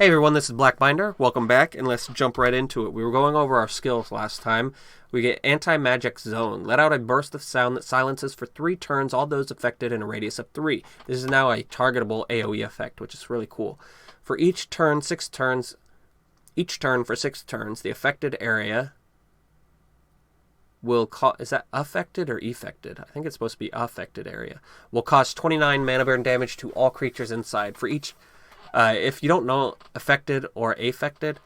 Hey everyone, this is Blackbinder. Welcome back, and let's jump right into it. We were going over our skills last time. We get Anti-Magic Zone. Let out a burst of sound that silences for 3 turns all those affected in a radius of 3. This is now a targetable AoE effect, which is really cool. For each turn for 6 turns, the affected area will cause... Is that affected or effected? I think it's supposed to be affected area. Will cause 29 mana burn damage to all creatures inside. For each... if you don't know affected or affected,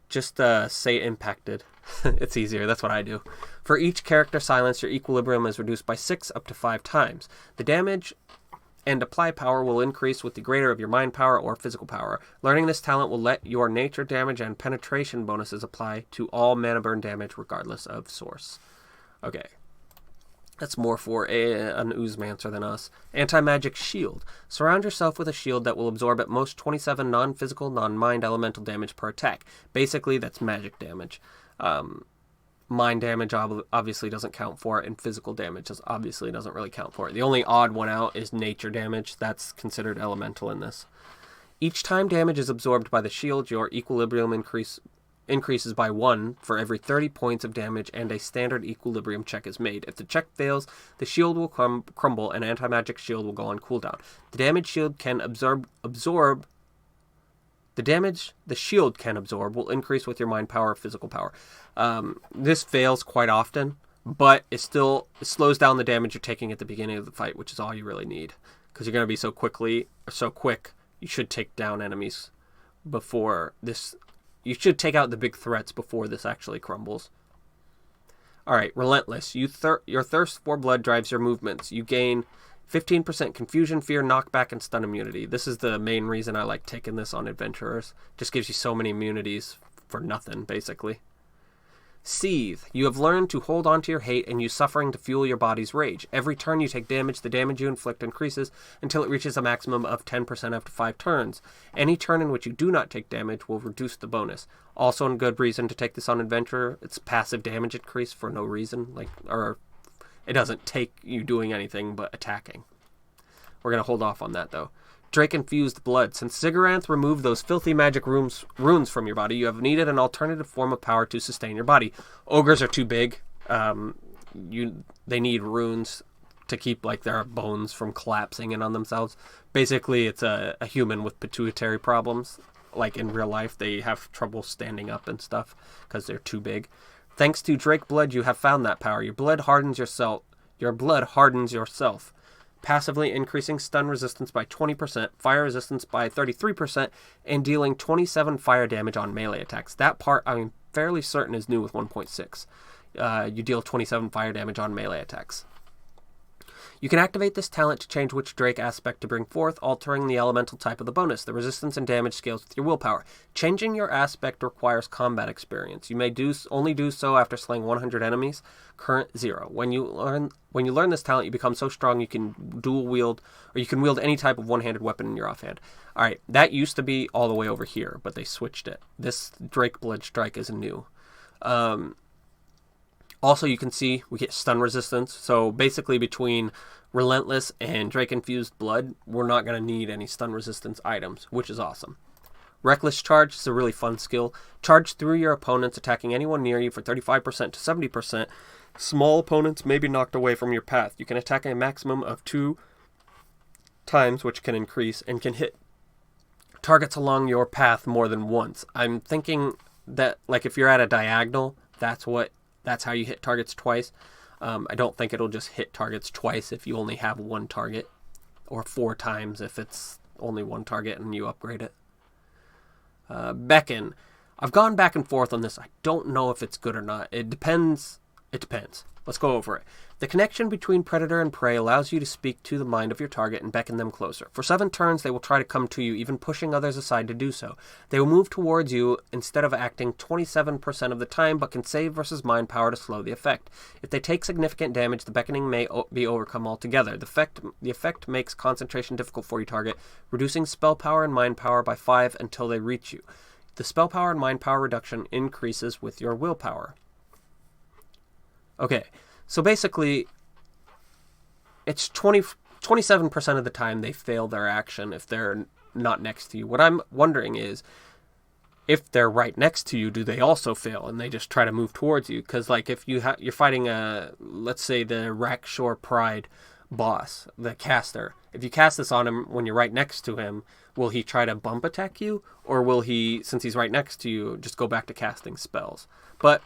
just say impacted. It's easier. That's what I do. For each character silence, your equilibrium is reduced by 6 up to 5 times. The damage and apply power will increase with the greater of your mind power or physical power. Learning this talent will let your nature damage and penetration bonuses apply to all mana burn damage regardless of source. Okay. That's more for an Oozmancer than us. Anti-Magic Shield. Surround yourself with a shield that will absorb at most 27 non-physical, non-mind elemental damage per attack. Basically, that's magic damage. Mind damage obviously doesn't count for it, and physical damage obviously doesn't really count for it. The only odd one out is nature damage. That's considered elemental in this. Each time damage is absorbed by the shield, your equilibrium increases by 1 for every 30 points of damage, and a standard equilibrium check is made. If the check fails, the shield will crumble, and anti-magic shield will go on cooldown. The damage shield can absorb. The damage the shield can absorb will increase with your mind power or physical power. This fails quite often, but it slows down the damage you're taking at the beginning of the fight, which is all you really need, because you're going to be so quick. You should take down enemies before this. You should take out the big threats before this actually crumbles. Alright, Relentless. Your thirst for blood drives your movements. You gain 15% confusion, fear, knockback, and stun immunity. This is the main reason I like taking this on adventurers. Just gives you so many immunities for nothing, basically. Seethe. You have learned to hold on to your hate and use suffering to fuel your body's rage. Every turn you take damage, the damage you inflict increases until it reaches a maximum of 10% after 5 turns. Any turn in which you do not take damage will reduce the bonus. Also a good reason to take this on adventure. It's passive damage increase for no reason. Or it doesn't take you doing anything but attacking. We're going to hold off on that though. Drake-infused blood. Since Zigguranth removed those filthy magic runes from your body, you have needed an alternative form of power to sustain your body. Ogres are too big. They need runes to keep their bones from collapsing in on themselves. Basically, it's a human with pituitary problems. Like in real life, they have trouble standing up and stuff because they're too big. Thanks to Drake Blood, you have found that power. Your blood hardens yourself. Passively increasing stun resistance by 20%, fire resistance by 33%, and dealing 27 fire damage on melee attacks. That part, I'm fairly certain, is new with 1.6. You deal 27 fire damage on melee attacks. You can activate this talent to change which Drake aspect to bring forth, altering the elemental type of the bonus. The resistance and damage scales with your willpower. Changing your aspect requires combat experience. You may only do so after slaying 100 enemies. Current 0. When you learn this talent, you become so strong you can wield any type of one-handed weapon in your offhand. Alright, that used to be all the way over here, but they switched it. This Drake Blood Strike is new. Also, you can see we get stun resistance. So basically between Relentless and Drake-infused blood, we're not going to need any stun resistance items, which is awesome. Reckless Charge is a really fun skill. Charge through your opponents, attacking anyone near you for 35% to 70%. Small opponents may be knocked away from your path. You can attack a maximum of 2 times, which can increase, and can hit targets along your path more than once. I'm thinking that if you're at a diagonal, that's how you hit targets twice. I don't think it'll just hit targets twice if you only have 1 target, or 4 times if it's only 1 target and you upgrade it. Beckon. I've gone back and forth on this. I don't know if it's good or not. It depends. Let's go over it. The connection between predator and prey allows you to speak to the mind of your target and beckon them closer. For 7 turns, they will try to come to you, even pushing others aside to do so. They will move towards you instead of acting 27% of the time, but can save versus mind power to slow the effect. If they take significant damage, the beckoning may be overcome altogether. The effect makes concentration difficult for your target, reducing spell power and mind power by 5 until they reach you. The spell power and mind power reduction increases with your willpower. Okay, so basically, it's 27% of the time they fail their action if they're not next to you. What I'm wondering is, if they're right next to you, do they also fail and they just try to move towards you? Because like if you're fighting let's say the Rakshore Pride boss, the caster. If you cast this on him when you're right next to him, will he try to bump attack you, or will he, since he's right next to you, just go back to casting spells? But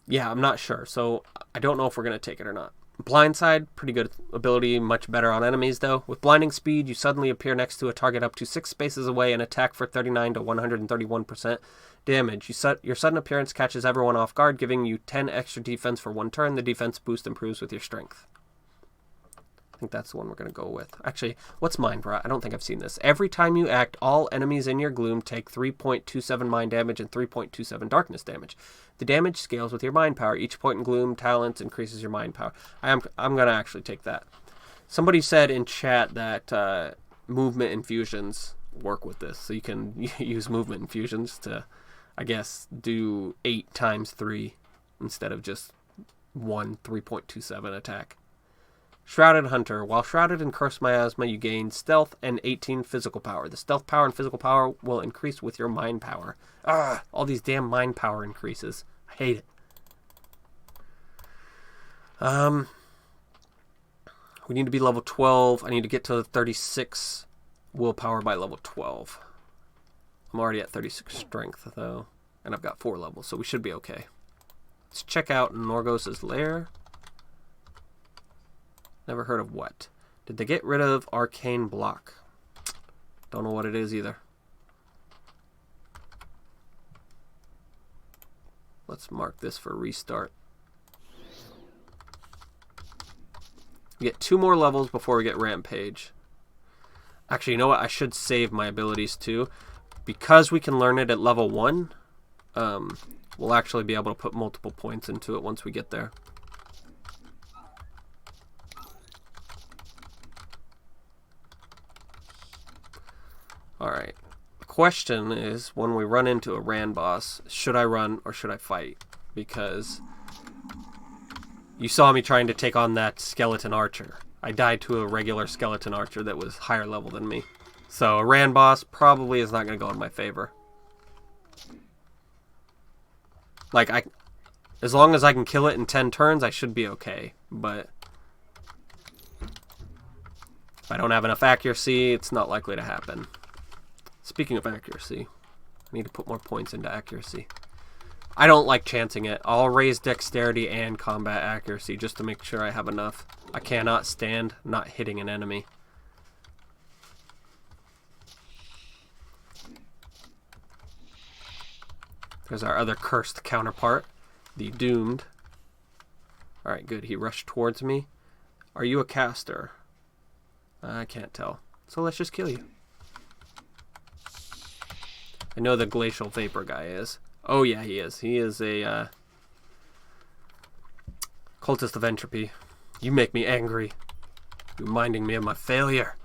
yeah, I'm not sure, so I don't know if we're gonna take it or not. Blindside, pretty good ability, much better on enemies though. With blinding speed, you suddenly appear next to a target up to 6 spaces away and attack for 39 to 131% damage. Your sudden appearance catches everyone off guard, giving you 10 extra defense for 1 turn. The defense boost improves with your strength. I think that's the one we're going to go with. Actually, what's Mind Rot? I don't think I've seen this. Every time you act, all enemies in your gloom take 3.27 mind damage and 3.27 darkness damage. The damage scales with your mind power. Each point in gloom talents increases your mind power. I'm going to actually take that. Somebody said in chat that movement infusions work with this. So you can use movement infusions to, I guess, do 8 times 3 instead of just 1 3.27 attack. Shrouded Hunter. While shrouded in Cursed Miasma, you gain stealth and 18 physical power. The stealth power and physical power will increase with your mind power. All these damn mind power increases. I hate it. We need to be level 12. I need to get to 36 willpower by level 12. I'm already at 36 strength, though, and I've got 4 levels, so we should be okay. Let's check out Norgos Lair. Never heard of what? Did they get rid of Arcane Block? Don't know what it is either. Let's mark this for restart. We get 2 more levels before we get Rampage. Actually, you know what? I should save my abilities too. Because we can learn it at level 1, we'll actually be able to put multiple points into it once we get there. Alright, the question is, when we run into a Ran boss, should I run or should I fight? Because you saw me trying to take on that skeleton archer. I died to a regular skeleton archer that was higher level than me. So a Ran boss probably is not going to go in my favor. Like, as long as I can kill it in 10 turns, I should be okay. But if I don't have enough accuracy, it's not likely to happen. Speaking of accuracy, I need to put more points into accuracy. I don't like chancing it. I'll raise dexterity and combat accuracy just to make sure I have enough. I cannot stand not hitting an enemy. There's our other cursed counterpart, the Doomed. Alright, good. He rushed towards me. Are you a caster? I can't tell. So let's just kill you. I know the Glacial Vapor guy is. Oh yeah, he is. He is a Cultist of Entropy. You make me angry. Reminding me of my failure.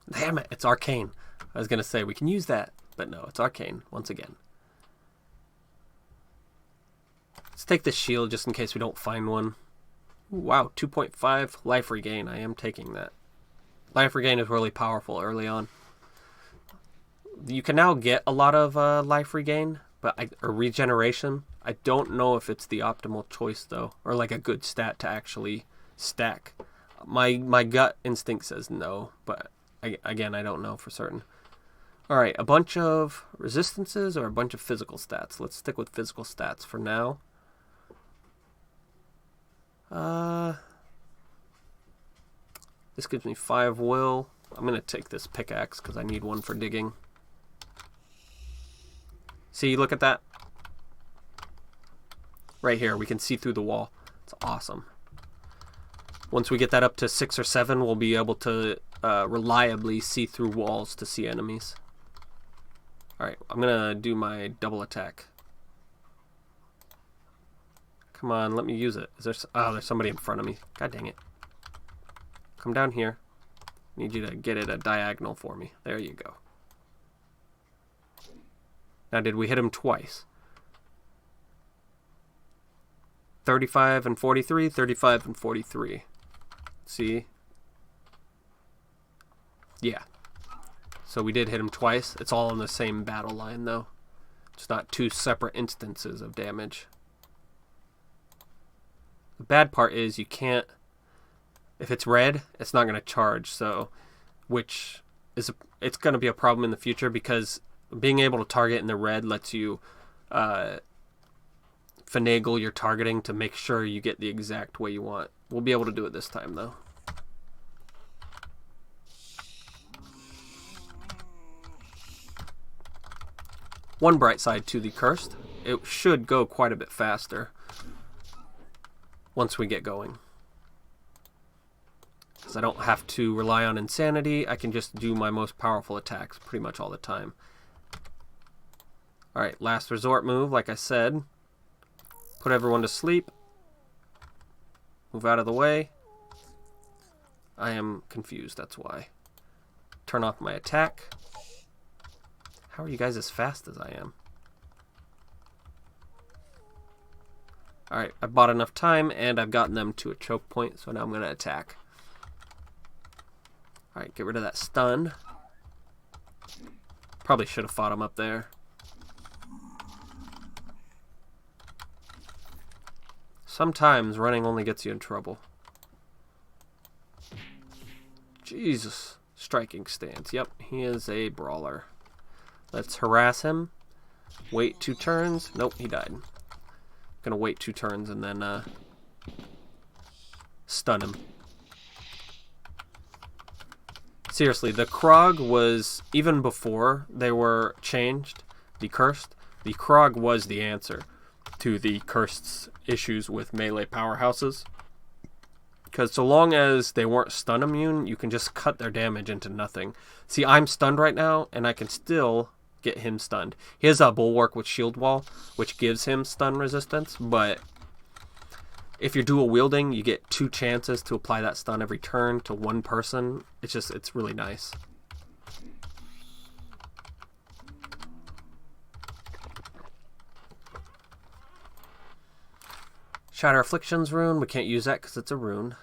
Damn it, it's arcane. I was going to say, we can use that, but no, it's arcane, once again. Let's take this shield just in case we don't find one. Ooh, wow, 2.5 life regain. I am taking that. Life regain is really powerful early on. You can now get a lot of life regain, but or regeneration. I don't know if it's the optimal choice, though, or like a good stat to actually stack. My gut instinct says no, but again, I don't know for certain. Alright, a bunch of resistances or a bunch of physical stats. Let's stick with physical stats for now. This gives me 5 will. I'm going to take this pickaxe because I need one for digging. See, look at that. Right here, we can see through the wall. It's awesome. Once we get that up to 6 or 7, we'll be able to reliably see through walls to see enemies. Alright, I'm going to do my double attack. Come on, let me use it. Is there? Oh, there's somebody in front of me. God dang it. Come down here. Need you to get it a diagonal for me. There you go. Now, did we hit him twice? 35 and 43, 35 and 43. See? Yeah. So we did hit him twice. It's all in the same battle line, though. It's not two separate instances of damage. The bad part is you can't... If it's red, it's not going to charge, so... Which is... It's going to be a problem in the future, because being able to target in the red lets you... finagle your targeting to make sure you get the exact way you want. We'll be able to do it this time, though. One bright side to the Cursed, it should go quite a bit faster once we get going. Because I don't have to rely on Insanity, I can just do my most powerful attacks pretty much all the time. Alright, last resort move, like I said. Put everyone to sleep. Move out of the way. I am confused, that's why. Turn off my attack. How are you guys as fast as I am? Alright, I bought enough time, and I've gotten them to a choke point, so now I'm going to attack. Alright, get rid of that stun. Probably should have fought him up there. Sometimes running only gets you in trouble. Jesus. Striking stance. Yep, he is a brawler. Let's harass him. Wait 2 turns. Nope, he died. Gonna wait 2 turns and then stun him. Seriously, the Krog was, even before they were changed, the Cursed, the Krog was the answer to the Cursed's issues with melee powerhouses. Because so long as they weren't stun immune, you can just cut their damage into nothing. See, I'm stunned right now, and I can still get him stunned. He has a Bulwark with Shield Wall, which gives him stun resistance, but if you're dual wielding, you get 2 chances to apply that stun every turn to one person. It's really nice. Shatter Afflictions rune, we can't use that because it's a rune.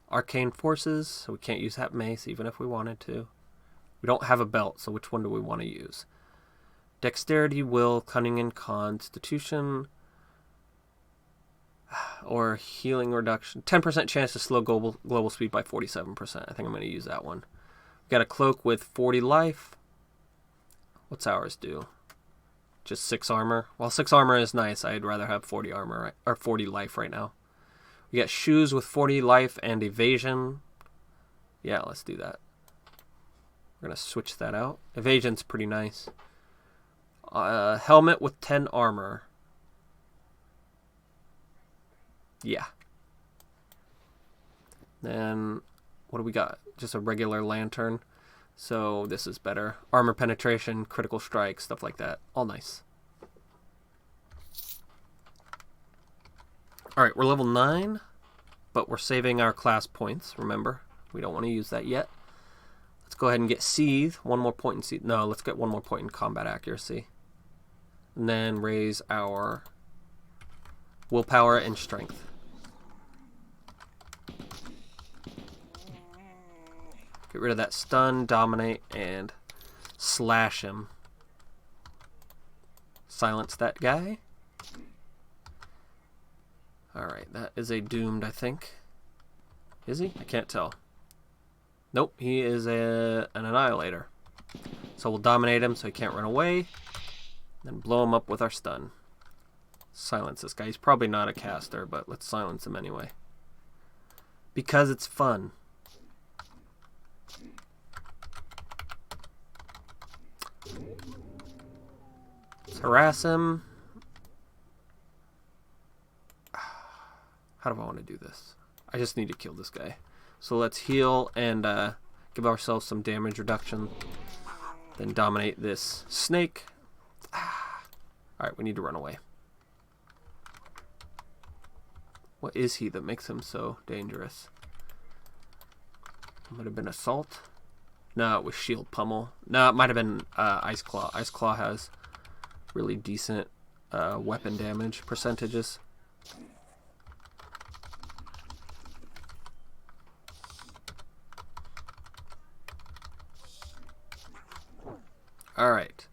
Arcane Forces, so we can't use that mace even if we wanted to. We don't have a belt, so which one do we want to use? Dexterity, Will, Cunning, and Constitution. Or Healing Reduction. 10% chance to slow global speed by 47%. I think I'm going to use that one. We got a Cloak with 40 life. What's ours do? Just 6 armor. While 6 armor is nice, I'd rather have 40 armor, or 40 life right now. We got Shoes with 40 life and Evasion. Yeah, let's do that. We're going to switch that out. Evasion's pretty nice. Helmet with 10 armor. Yeah. Then, what do we got? Just a regular lantern. So this is better. Armor penetration, critical strike, stuff like that. All nice. Alright, we're level 9, but we're saving our class points, remember. We don't want to use that yet. Let's go ahead and get Seethe. 1 more point in Seethe. No, let's get 1 more point in combat accuracy. And then raise our willpower and strength. Get rid of that stun, dominate, and slash him. Silence that guy. Alright, that is a doomed, I think. Is he? I can't tell. Nope, he is an annihilator. So we'll dominate him so he can't run away. Then blow him up with our stun. Silence this guy. He's probably not a caster, but let's silence him anyway. Because it's fun. Let's harass him. How do I want to do this? I just need to kill this guy. So let's heal and give ourselves some damage reduction. Then dominate this snake. Alright, we need to run away. What is he that makes him so dangerous? It might have been Assault. No, it was Shield Pummel. No, it might have been Ice Claw. Ice Claw has really decent weapon damage percentages. Alright.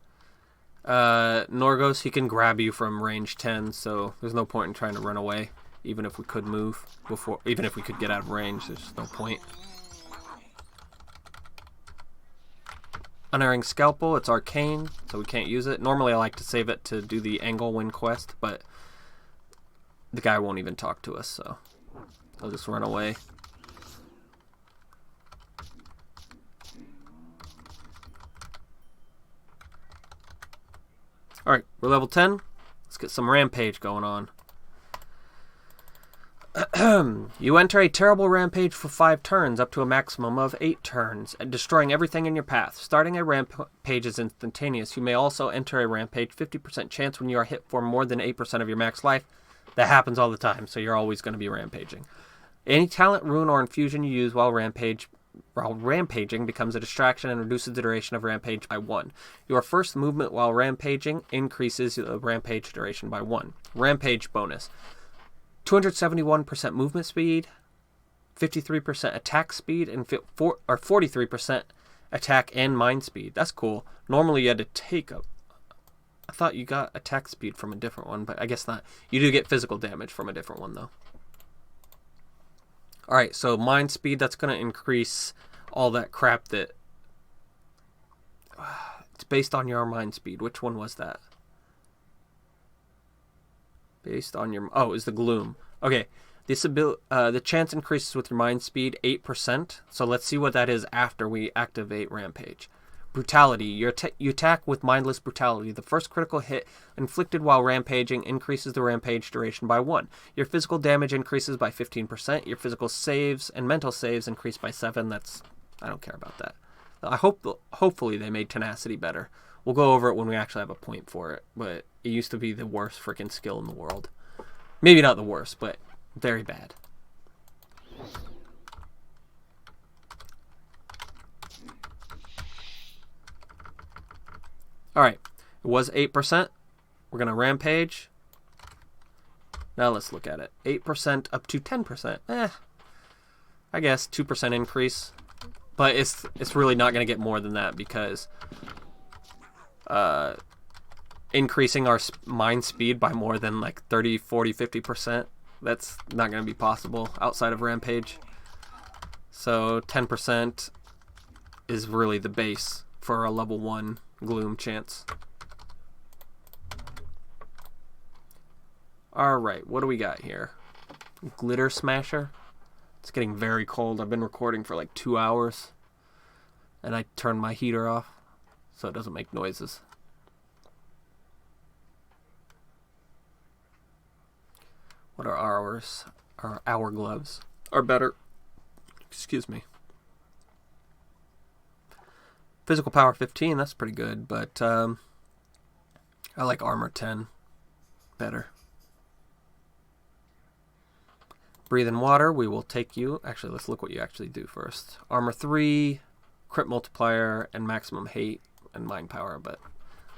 Norgos, he can grab you from range 10, so there's no point in trying to run away. Even if we could move before, even if we could get out of range, there's no point. Unerring Scalpel, it's arcane, so we can't use it. Normally I like to save it to do the Angle-Win quest, but the guy won't even talk to us, so I'll just run away. Alright, we're level 10. Let's get some Rampage going on. You enter a terrible rampage for 5 turns, up to a maximum of 8 turns, destroying everything in your path. Starting a rampage is instantaneous. You may also enter a rampage 50% chance when you are hit for more than 8% of your max life. That happens all the time, so you're always going to be rampaging. Any talent, rune, or infusion you use while rampaging becomes a distraction and reduces the duration of rampage by 1. Your first movement while rampaging increases the rampage duration by 1. Rampage bonus. 271% movement speed, 53% attack speed, and 43% attack and mind speed. That's cool. Normally you had to take a... I thought you got attack speed from a different one, but I guess not. You do get physical damage from a different one, though. Alright, so mind speed, that's going to increase all that crap that... It's based on your mind speed. Which one was that? Based on your... Oh, is the Gloom. Okay, this the chance increases with your mind speed 8%. So let's see what that is after we activate Rampage. Brutality. You attack with Mindless Brutality. The first critical hit inflicted while rampaging increases the rampage duration by 1. Your physical damage increases by 15%. Your physical saves and mental saves increase by 7. That's... I don't care about that. Hopefully they made Tenacity better. We'll go over it when we actually have a point for it, but it used to be the worst freaking skill in the world. Maybe not the worst, but very bad. Alright, it was 8%. We're going to Rampage. Now let's look at it. 8% up to 10%. I guess 2% increase. But it's really not going to get more than that because... increasing our mind speed by more than like 30, 40, 50%. That's not going to be possible outside of Rampage. So 10% is really the base for a level 1 Gloom chance. Alright, what do we got here? Glitter Smasher. It's getting very cold. I've been recording for like 2 hours. And I turned my heater off so it doesn't make noises. What are ours? Our gloves are better. Excuse me. Physical power 15, that's pretty good, but I like armor 10 better. Breathe in water, we will take you. Actually, let's look what you actually do first. Armor 3, crit multiplier, and maximum hate and mind power, but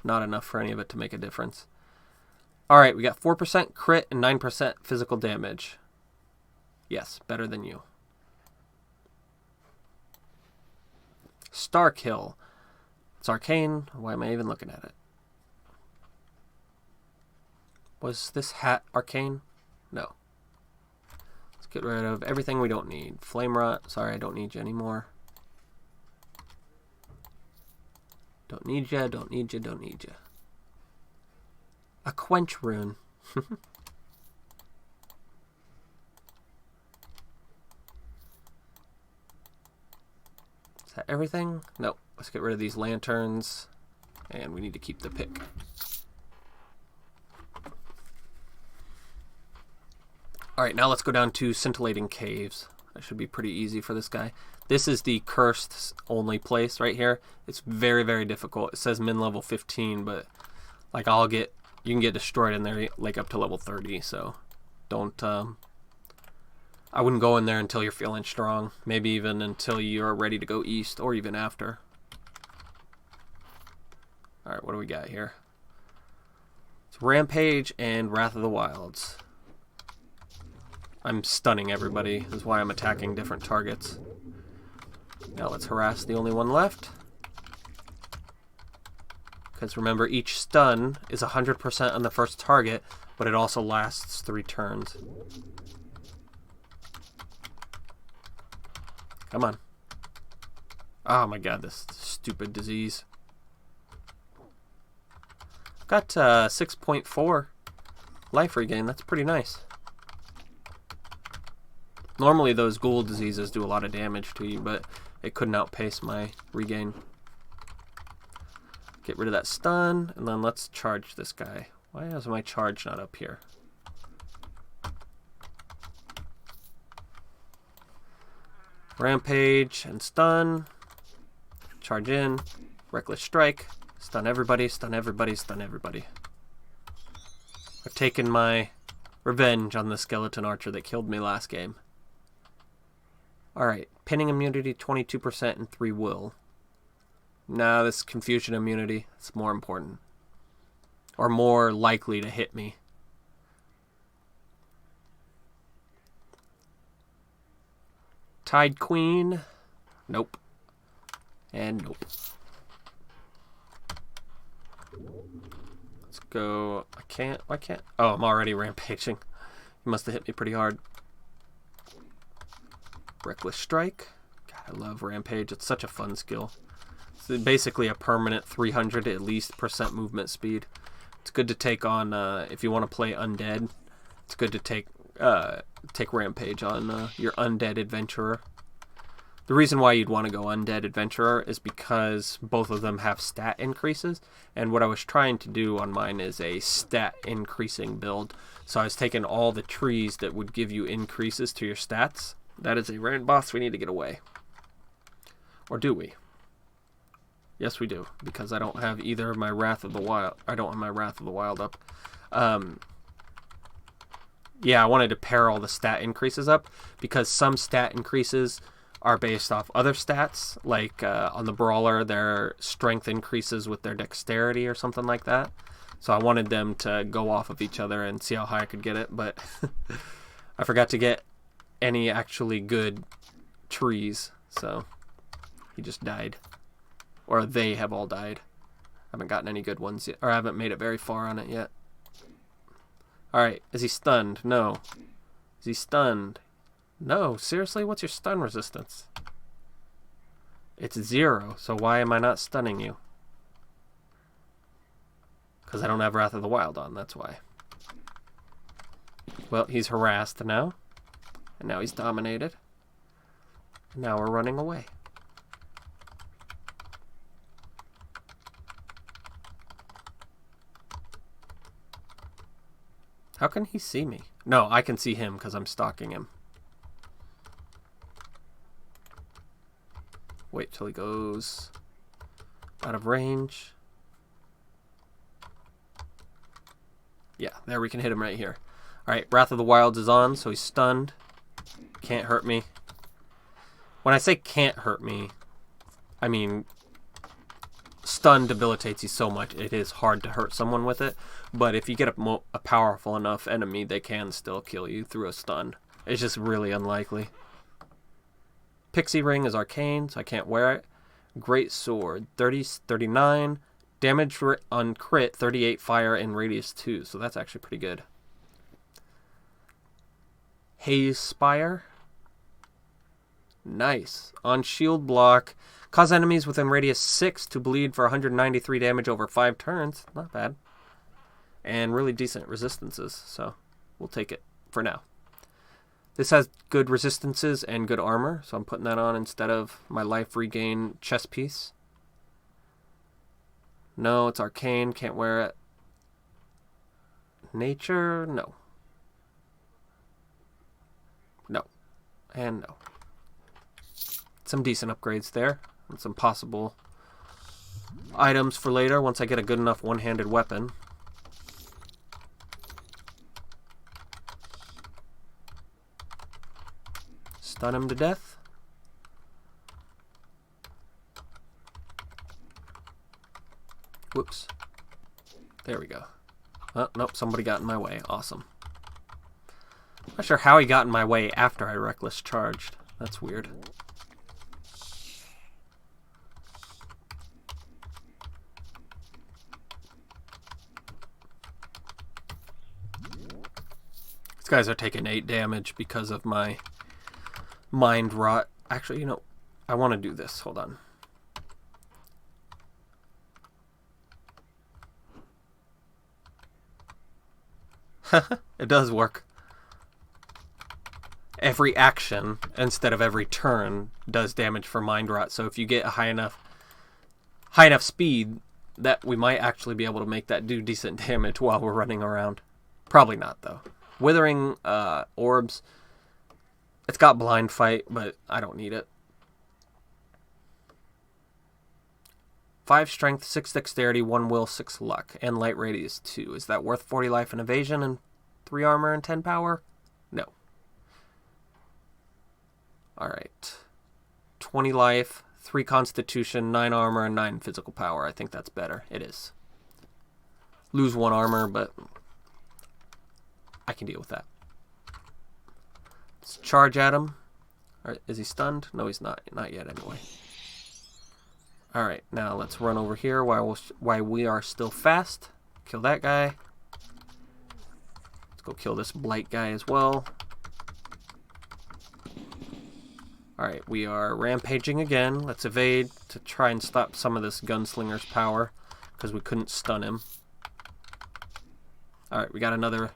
not enough for any of it to make a difference. Alright, we got 4% crit and 9% physical damage. Yes, better than you. Starkill. It's arcane. Why am I even looking at it? Was this hat arcane? No. Let's get rid of everything we don't need. Flame Rot. Sorry, I don't need you anymore. Don't need you, don't need you, don't need you. A Quench Rune. Is that everything? No. Let's get rid of these lanterns. And we need to keep the pick. Alright, now let's go down to Scintillating Caves. That should be pretty easy for this guy. This is the cursed only place right here. It's very, very difficult. It says min level 15, but like you can get destroyed in there like up to level 30, so don't I wouldn't go in there until you're feeling strong. Maybe even until you're ready to go east, or even after. Alright, what do we got here? It's Rampage and Wrath of the Wilds. I'm stunning everybody. That's why I'm attacking different targets. Now let's harass the only one left. Because remember, each stun is 100% on the first target, but it also lasts 3 turns. Come on. Oh my god, this stupid disease. Got 6.4 life regain. That's pretty nice. Normally those ghoul diseases do a lot of damage to you, but it couldn't outpace my regain. Get rid of that stun, and then let's charge this guy. Why is my charge not up here? Rampage and stun. Charge in. Reckless strike. Stun everybody, stun everybody, stun everybody. I've taken my revenge on the skeleton archer that killed me last game. Alright, pinning immunity 22% and 3 will. Nah, this confusion immunity, it's more important. Or more likely to hit me. Tide Queen. Nope. And nope. Let's go. Why can't? Oh, I'm already rampaging. He must have hit me pretty hard. Reckless strike. God, I love Rampage. It's such a fun skill. It's basically a permanent 300 at least % movement speed. It's good to take on if you want to play undead. It's good to take Rampage on your undead adventurer. The reason why you'd want to go undead adventurer is because both of them have stat increases, and what I was trying to do on mine is a stat increasing build. So I was taking all the trees that would give you increases to your stats. That is a random boss we need to get away. Or do we? Yes, we do, because I don't have either my Wrath of the Wild. I don't have my Wrath of the Wild up. Yeah, I wanted to pair all the stat increases up, because some stat increases are based off other stats, like on the Brawler, their strength increases with their dexterity or something like that. So I wanted them to go off of each other and see how high I could get it, but I forgot to get any actually good trees, so he just died. Or they have all died. I haven't gotten any good ones yet, or I haven't made it very far on it yet. Alright, is he stunned? No. Is he stunned? No, seriously? What's your stun resistance? It's 0, so why am I not stunning you? Because I don't have Wrath of the Wild on, that's why. Well, he's harassed now. And now he's dominated. And now we're running away. How can he see me? No, I can see him because I'm stalking him. Wait till he goes out of range. Yeah, there we can hit him right here. Alright, Wrath of the Wilds is on, so he's stunned. Can't hurt me. When I say can't hurt me, I mean stun debilitates you so much it is hard to hurt someone with it. But if you get a powerful enough enemy, they can still kill you through a stun. It's just really unlikely. Pixie Ring is arcane, so I can't wear it. Great Sword, 39. Damage on crit, 38 fire and radius 2, so that's actually pretty good. Haze Spire. Nice. On shield block, cause enemies within radius 6 to bleed for 193 damage over 5 turns. Not bad. And really decent resistances, so we'll take it for now. This has good resistances and good armor, so I'm putting that on instead of my life regain chest piece. No, it's arcane, can't wear it. Nature, no. No. And no. Some decent upgrades there, and some possible items for later once I get a good enough one-handed weapon. Stun him to death. Whoops. There we go. Oh, nope, somebody got in my way. Awesome. Not sure how he got in my way after I reckless charged. That's weird. These guys are taking 8 damage because of my mind rot. Actually, you know, I want to do this. Hold on. It does work. Every action instead of every turn does damage for mind rot. So if you get a high enough speed, that we might actually be able to make that do decent damage while we're running around. Probably not though. Withering orbs. It's got blind fight, but I don't need it. 5 strength, 6 dexterity, 1 will, 6 luck, and light radius 2. Is that worth 40 life and evasion and 3 armor and 10 power? No. Alright. 20 life, 3 constitution, 9 armor, and 9 physical power. I think that's better. It is. Lose 1 armor, but I can deal with that. Let's charge at him. Is he stunned? No, he's not. Not yet, anyway. Alright, now let's run over here while we are still fast. Kill that guy. Let's go kill this blight guy as well. Alright, we are rampaging again. Let's evade to try and stop some of this gunslinger's power, because we couldn't stun him. Alright, we got another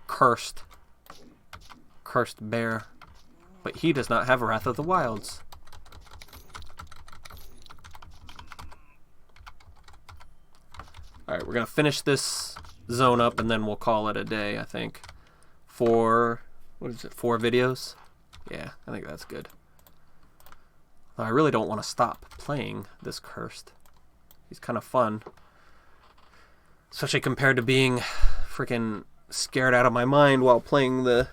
cursed bear. But he does not have Wrath of the Wilds. Alright, we're going to finish this zone up and then we'll call it a day, I think. For, what is it, 4 videos? Yeah, I think that's good. I really don't want to stop playing this cursed. He's kind of fun. Especially compared to being freaking scared out of my mind while playing the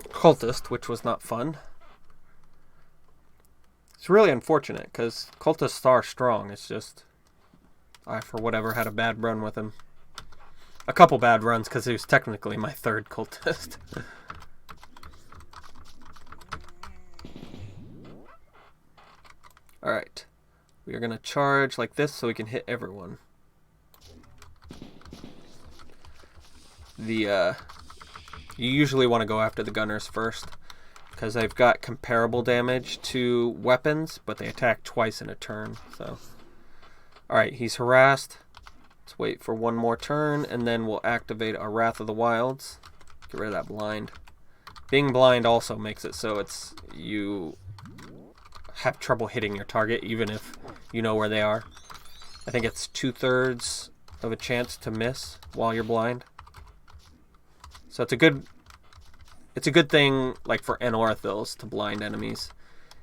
cultist, which was not fun. It's really unfortunate, because cultists are strong. It's just I, for whatever, had a bad run with him. A couple bad runs, because he was technically my 3rd cultist. Alright. We are going to charge like this so we can hit everyone. You usually want to go after the gunners first, because they've got comparable damage to weapons, but they attack twice in a turn. So, alright, he's harassed. Let's wait for 1 more turn, and then we'll activate our Wrath of the Wilds. Get rid of that blind. Being blind also makes it so you have trouble hitting your target, even if you know where they are. I think it's 2/3 of a chance to miss while you're blind. So it's a good thing, like for Anorthils, to blind enemies,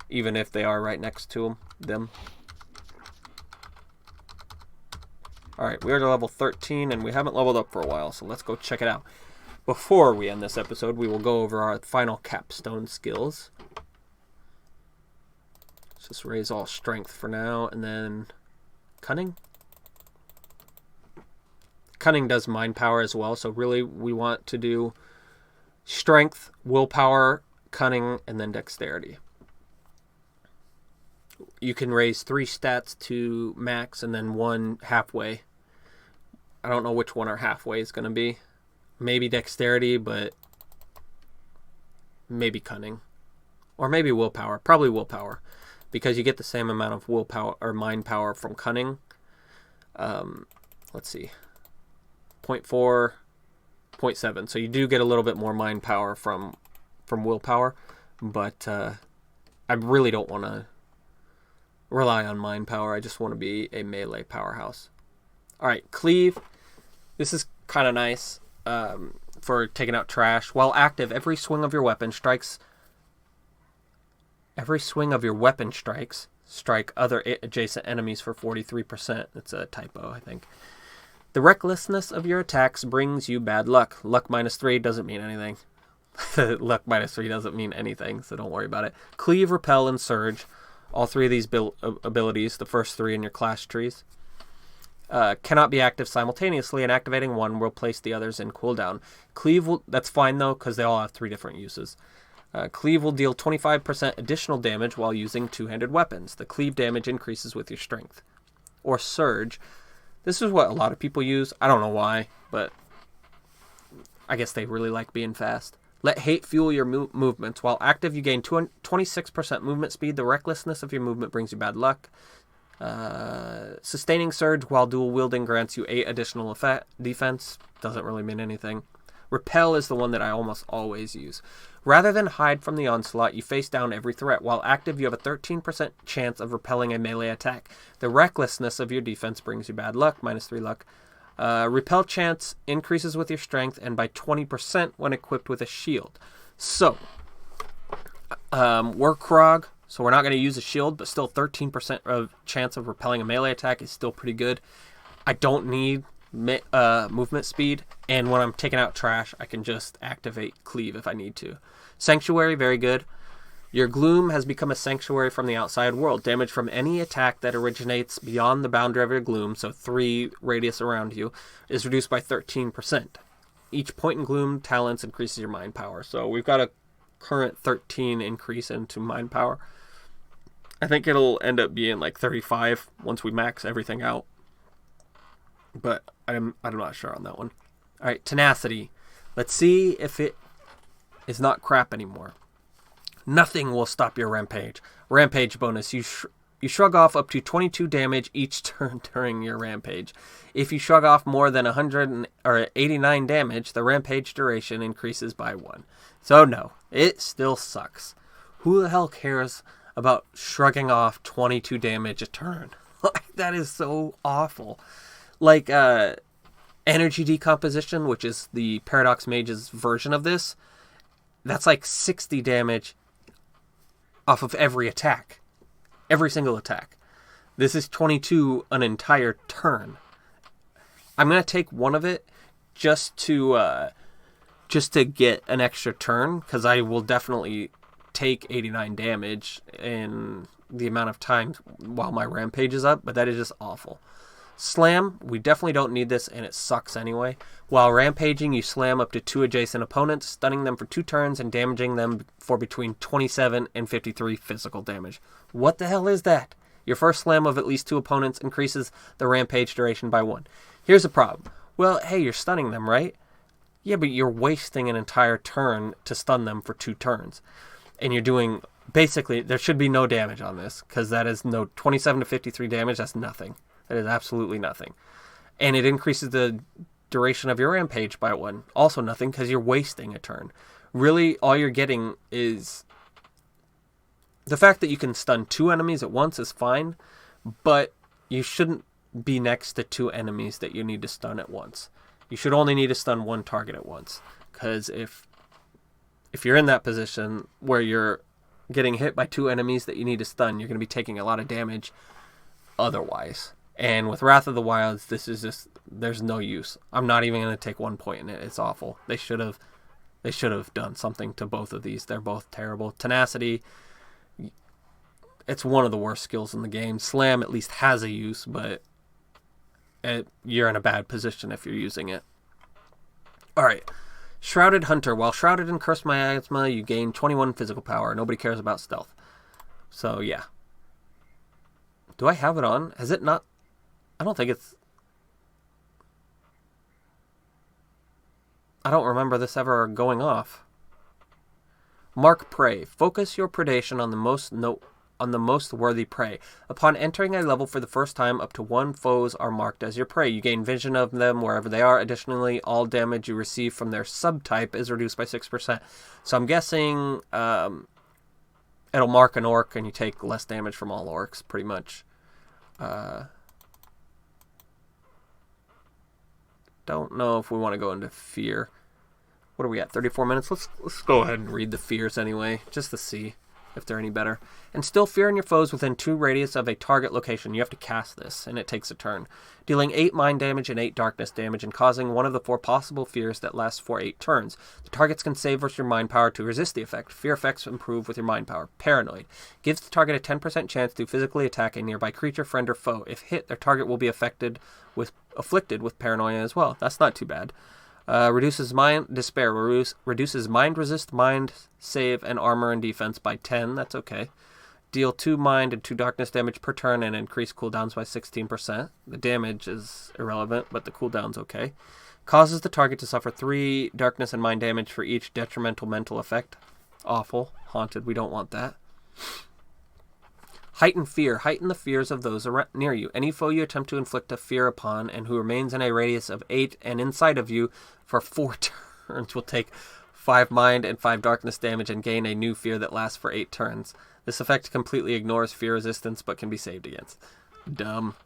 even if they are right next to them. Alright, we are to level 13, and we haven't leveled up for a while, so let's go check it out. Before we end this episode, we will go over our final capstone skills. Let's just raise all strength for now, and then cunning. Cunning does mind power as well, so really we want to do strength, willpower, cunning, and then dexterity. You can raise 3 stats to max and then 1 halfway. I don't know which one our halfway is going to be. Maybe dexterity, but maybe cunning. Or maybe willpower. Probably willpower. Because you get the same amount of willpower or mind power from cunning. Let's see. 0.4, 0.7. So you do get a little bit more mind power from willpower. But I really don't want to rely on mind power. I just want to be a melee powerhouse. Alright, cleave. This is kind of nice for taking out trash. While active, every swing of your weapon strikes strike other adjacent enemies for 43%. It's a typo, I think. The recklessness of your attacks brings you bad luck. Luck -3 doesn't mean anything. Luck -3 doesn't mean anything, so don't worry about it. Cleave, repel, and surge. All 3 of these abilities, the first 3 in your class trees. Cannot be active simultaneously, and activating one will place the others in cooldown. Cleave will, that's fine though, because they all have 3 different uses. Cleave will deal 25% additional damage while using two-handed weapons. The cleave damage increases with your strength. Or Surge. This is what a lot of people use. I don't know why, but I guess they really like being fast. Let hate fuel your movements. While active, you gain 26% movement speed. The recklessness of your movement brings you bad luck. Sustaining Surge while dual wielding grants you 8 additional defense. Doesn't really mean anything. Repel is the one that I almost always use. Rather than hide from the onslaught, you face down every threat. While active, you have a 13% chance of repelling a melee attack. The recklessness of your defense brings you bad luck, -3 luck. Repel chance increases with your strength and by 20% when equipped with a shield. So, we're Krog, so we're not going to use a shield, but still 13% of chance of repelling a melee attack is still pretty good. I don't need movement speed, and when I'm taking out trash, I can just activate Cleave if I need to. Sanctuary, very good. Your gloom has become a sanctuary from the outside world. Damage from any attack that originates beyond the boundary of your gloom, so 3 radius around you, is reduced by 13%. Each point in gloom talents increases your mind power. So we've got a current 13 increase into mind power. I think it'll end up being like 35 once we max everything out. But I'm not sure on that one. All right, Tenacity. Let's see if it is not crap anymore. Nothing will stop your Rampage. Rampage bonus. You shrug off up to 22 damage each turn during your Rampage. If you shrug off more than 89 damage, the Rampage duration increases by 1. So no, it still sucks. Who the hell cares about shrugging off 22 damage a turn? That is so awful. Like Energy Decomposition, which is the Paradox Mage's version of this, that's like 60 damage off of every attack. Every single attack. This is 22 an entire turn. I'm going to take one of it just to get an extra turn, because I will definitely take 89 damage in the amount of time while my Rampage is up, but that is just awful. Slam, we definitely don't need this, and it sucks anyway. While rampaging, you slam up to 2 adjacent opponents, stunning them for 2 turns and damaging them for between 27 and 53 physical damage. What the hell is that? Your first slam of at least 2 opponents increases the rampage duration by 1. Here's the problem. Well, hey, you're stunning them, right? Yeah, but you're wasting an entire turn to stun them for 2 turns. And you're doing, basically, there should be no damage on this, because that is no 27 to 53 damage, that's nothing. That is absolutely nothing. And it increases the duration of your Rampage by 1. Also nothing, because you're wasting a turn. Really, all you're getting is... the fact that you can stun 2 enemies at once is fine, but you shouldn't be next to 2 enemies that you need to stun at once. You should only need to stun 1 target at once. Because if you're in that position where you're getting hit by 2 enemies that you need to stun, you're going to be taking a lot of damage otherwise. And with Wrath of the Wilds, this is just, there's no use. I'm not even going to take 1 point in it. It's awful. They should have done something to both of these. They're both terrible. Tenacity, it's one of the worst skills in the game. Slam at least has a use, but you're in a bad position if you're using it. Alright. Shrouded Hunter. While shrouded in Cursed Miasma, you gain 21 physical power. Nobody cares about stealth. So, yeah. Do I have it on? Has it not... I don't think it's... I don't remember this ever going off. Mark prey. Focus your predation on the most worthy prey. Upon entering a level for the first time, up to 1 foes are marked as your prey. You gain vision of them wherever they are. Additionally, all damage you receive from their subtype is reduced by 6%. So I'm guessing it'll mark an orc and you take less damage from all orcs, pretty much. Don't know if we want to go into fear. What are we at? 34 minutes? Let's go ahead and read the fears anyway, just to see. if they're any better. Instill fear in your foes within 2 radius of a target location. You have to cast this, and it takes a turn. Dealing 8 mind damage and 8 darkness damage, and causing one of the 4 possible fears that lasts for 8 turns. The targets can save versus your mind power to resist the effect. Fear effects improve with your mind power. Paranoid. Gives the target a 10% chance to physically attack a nearby creature, friend, or foe. If hit, their target will be afflicted with paranoia as well. That's not too bad. Reduces mind despair. Reduces mind resist, mind save, and armor and defense by 10. That's okay. Deal 2 mind and 2 darkness damage per turn and increase cooldowns by 16%. The damage is irrelevant, but the cooldown's okay. Causes the target to suffer 3 darkness and mind damage for each detrimental mental effect. Awful. Haunted. We don't want that. Heighten fear. Heighten the fears of those near you. Any foe you attempt to inflict a fear upon and who remains in a radius of 8 and inside of you for 4 turns will take 5 mind and 5 darkness damage and gain a new fear that lasts for 8 turns. This effect completely ignores fear resistance but can be saved against. Dumb.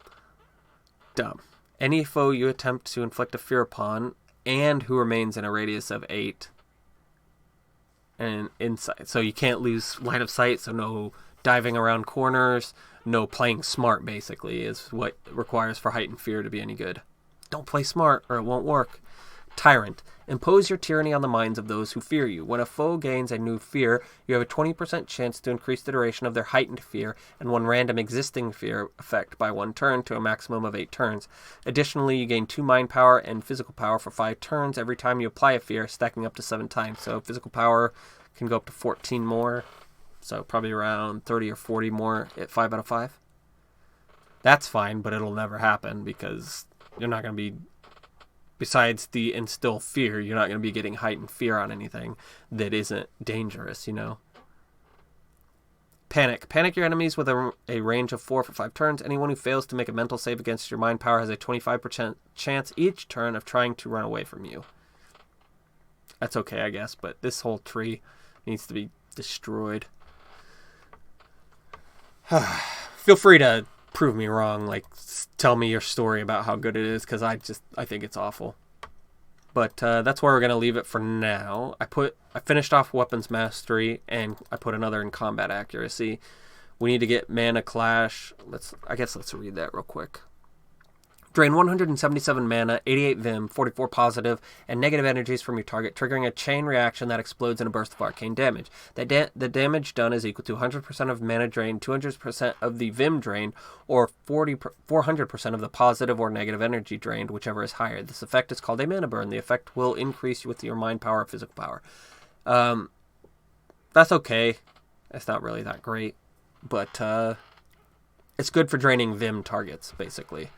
Any foe you attempt to inflict a fear upon and who remains in a radius of 8 and inside. So you can't lose line of sight, so no diving around corners, no playing smart, basically, is what it requires for heightened fear to be any good. Don't play smart or it won't work. Tyrant. Impose your tyranny on the minds of those who fear you. When a foe gains a new fear, you have a 20% chance to increase the duration of their heightened fear and 1 random existing fear effect by 1 turn to a maximum of 8 turns. Additionally, you gain 2 mind power and physical power for 5 turns every time you apply a fear, stacking up to 7 times. So physical power can go up to 14 more. So probably around 30 or 40 more at 5 out of 5. That's fine, but it'll never happen because you're not going to be, besides the instill fear, you're not going to be getting heightened fear on anything that isn't dangerous, you know. Panic. Panic your enemies with a range of 4 for 5 turns. Anyone who fails to make a mental save against your mind power has a 25% chance each turn of trying to run away from you. That's okay, I guess, but this whole tree needs to be destroyed. Feel free to prove me wrong, like tell me your story about how good it is, because I think it's awful. But that's where we're going to leave it for now. I finished off Weapons Mastery, and I put another in Combat Accuracy. We need to get Mana Clash. Let's read that real quick. Drain 177 mana, 88 Vim, 44 positive, and negative energies from your target, triggering a chain reaction that explodes in a burst of arcane damage. The damage done is equal to 100% of mana drain, 200% of the Vim drain, or 400% of the positive or negative energy drained, whichever is higher. This effect is called a mana burn. The effect will increase with your mind power or physical power. That's okay. It's not really that great, but it's good for draining Vim targets, basically.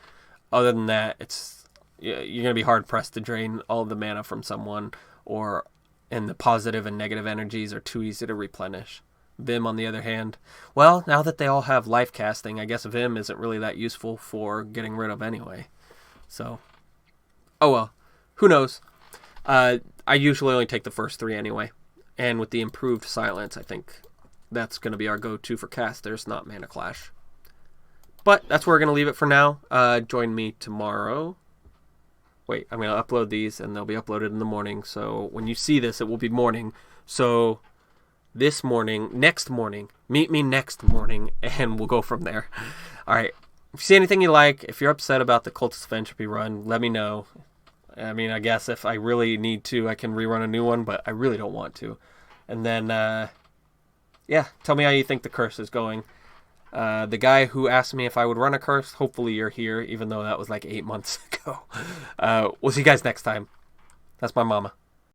Other than that, you're going to be hard-pressed to drain all the mana from someone, and the positive and negative energies are too easy to replenish. Vim, on the other hand, well, now that they all have life casting, I guess Vim isn't really that useful for getting rid of anyway. So, oh well, who knows? I usually only take the first 3 anyway, and with the improved silence, I think that's going to be our go-to for casters, not Mana Clash. But that's where we're going to leave it for now. Join me tomorrow. Wait, I'm going to upload these, and they'll be uploaded in the morning. So when you see this, it will be morning. So next morning, meet me next morning, and we'll go from there. All right. If you see anything you like, if you're upset about the Cultist of Entropy run, let me know. I mean, I guess if I really need to, I can rerun a new one, but I really don't want to. And then, tell me how you think the curse is going. The guy who asked me if I would run a curse, hopefully you're here, even though that was like 8 months ago. We'll see you guys next time. That's my mama.